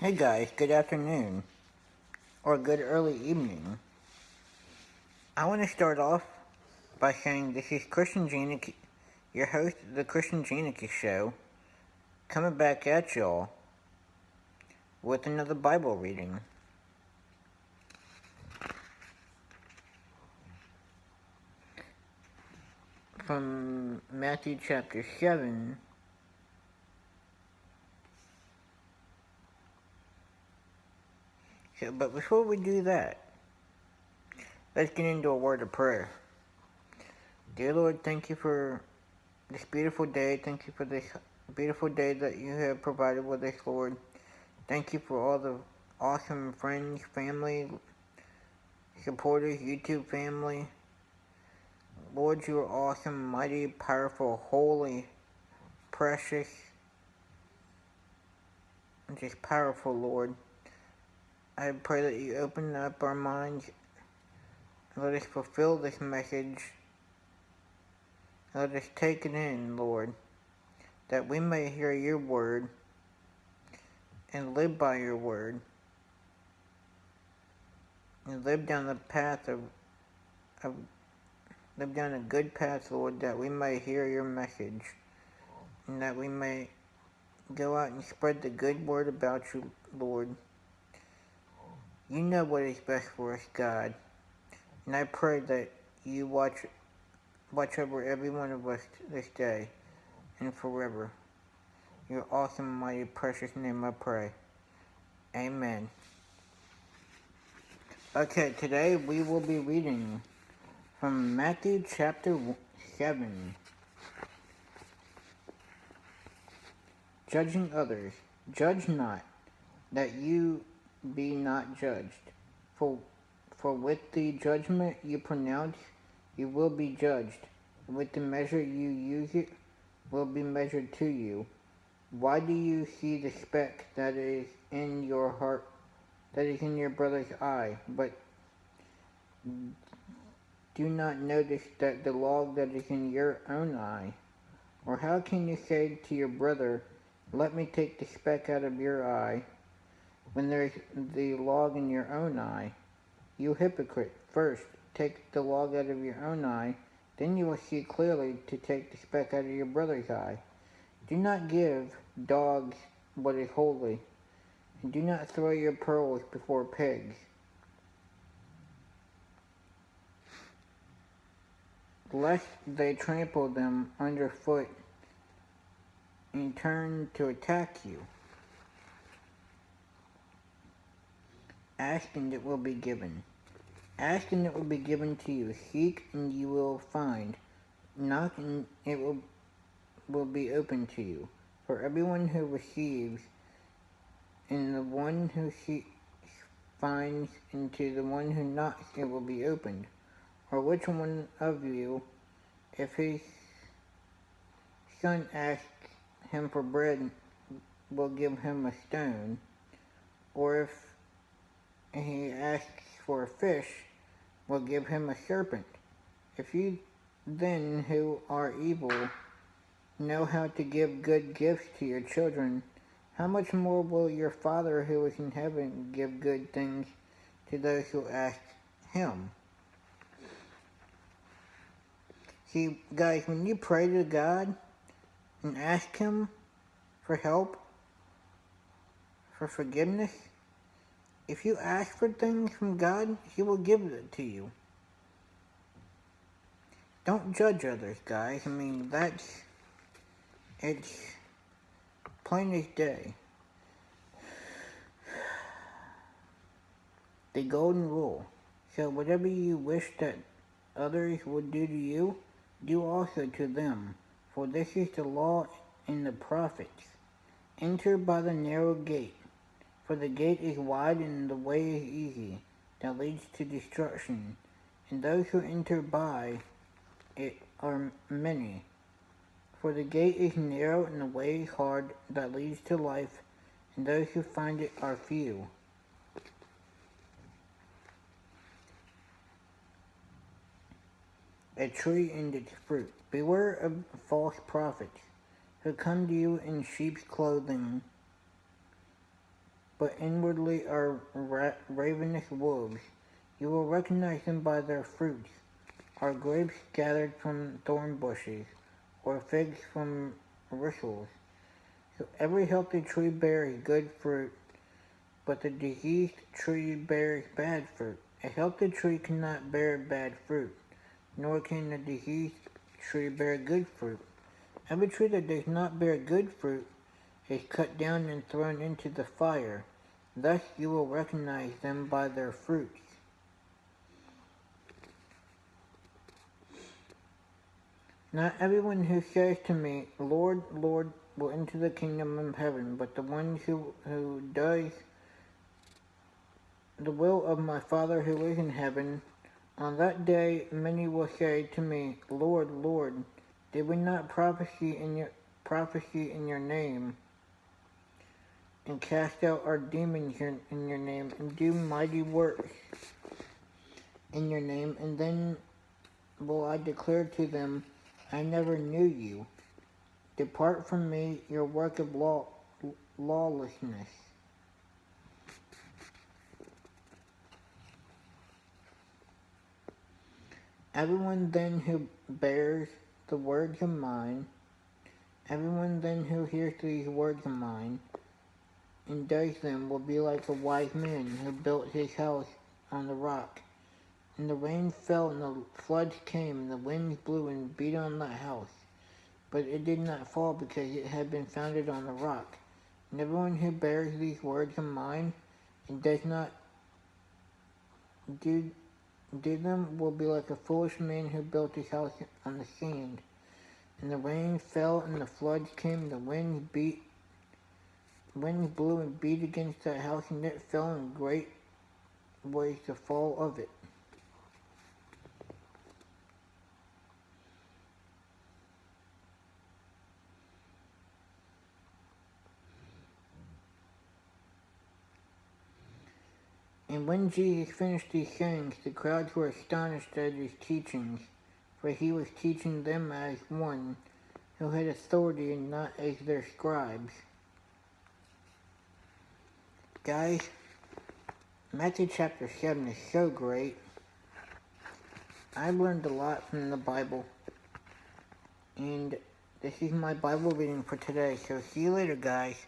Hey guys, good afternoon, or good early evening. I want to start off by saying this is Christian Janicki, your host of the Christian Janicki Show, coming back at y'all with another Bible reading. From Matthew chapter 7, but before we do that, let's get into a word of prayer. Dear Lord, thank you for this beautiful day. Thank you for this beautiful day that you have provided with us, Lord. Thank you for all the awesome friends, family, supporters, YouTube family. Lord, you are awesome, mighty, powerful, holy, precious, and just powerful, Lord. I pray that you open up our minds and let us fulfill this message. Let us take it in, Lord, that we may hear your word and live by your word and live down the path live down a good path, Lord, that we may hear your message and that we may go out and spread the good word about you, Lord. You know what is best for us, God. And I pray that you watch over every one of us this day and forever. Your awesome, mighty, precious name I pray. Amen. Okay, today we will be reading from Matthew chapter 7. Judging others. Judge not, that you be not judged. For with the judgment you pronounce, you will be judged. With the measure you use it will be measured to you. Why do you see the speck that is in your heart, that is in your brother's eye, but do not notice that the log that is in your own eye? Or how can you say to your brother, let me take the speck out of your eye, when there is the log in your own eye? You hypocrite, first take the log out of your own eye, then you will see clearly to take the speck out of your brother's eye. Do not give dogs what is holy, and do not throw your pearls before pigs, lest they trample them underfoot and turn to attack you. Ask and it will be given. Ask and it will be given to you. Seek and you will find. Knock and it will be open to you. For everyone who receives, and the one who finds, and to the one who knocks it will be opened. Or which one of you, if his son asks him for bread, will give him a stone? Or if he asks for a fish, will give him a serpent? If you then, who are evil, know how to give good gifts to your children, how much more will your Father who is in heaven give good things to those who ask him? See, guys, when you pray to God and ask him for help, for forgiveness, if you ask for things from God, he will give it to you. Don't judge others, guys. I mean, it's plain as day. The golden rule. So whatever you wish that others would do to you, do also to them. For this is the law and the prophets. Enter by the narrow gate. For the gate is wide and the way is easy, that leads to destruction. And those who enter by it are many. For the gate is narrow and the way is hard, that leads to life, and those who find it are few. A tree and its fruit. Beware of false prophets, who come to you in sheep's clothing, but inwardly are ravenous wolves. You will recognize them by their fruits. Are grapes gathered from thorn bushes, or figs from thistles? So every healthy tree bears good fruit, but the diseased tree bears bad fruit. A healthy tree cannot bear bad fruit, nor can a diseased tree bear good fruit. Every tree that does not bear good fruit is cut down and thrown into the fire. Thus you will recognize them by their fruits. Not everyone who says to me, Lord, Lord, will enter the kingdom of heaven, but the one who does the will of my Father who is in heaven. On that day many will say to me, Lord, Lord, did we not prophecy in your name, and cast out our demons in your name, and do mighty works in your name? And then will I declare to them, I never knew you. Depart from me, your work of lawlessness. Everyone then who bears the words of mine, everyone then who hears these words of mine, and does them will be like a wise man who built his house on the rock. And the rain fell, and the floods came, and the winds blew and beat on that house. But it did not fall, because it had been founded on the rock. And everyone who bears these words of mine, and does not do them, will be like a foolish man who built his house on the sand. And the rain fell, and the floods came, and the winds blew and beat against that house, and it fell, and great was the fall of it. And when Jesus finished these sayings, the crowds were astonished at his teachings, for he was teaching them as one who had authority and not as their scribes. Guys, Matthew chapter 7 is so great. I've learned a lot from the Bible, and this is my Bible reading for today. So see you later, guys.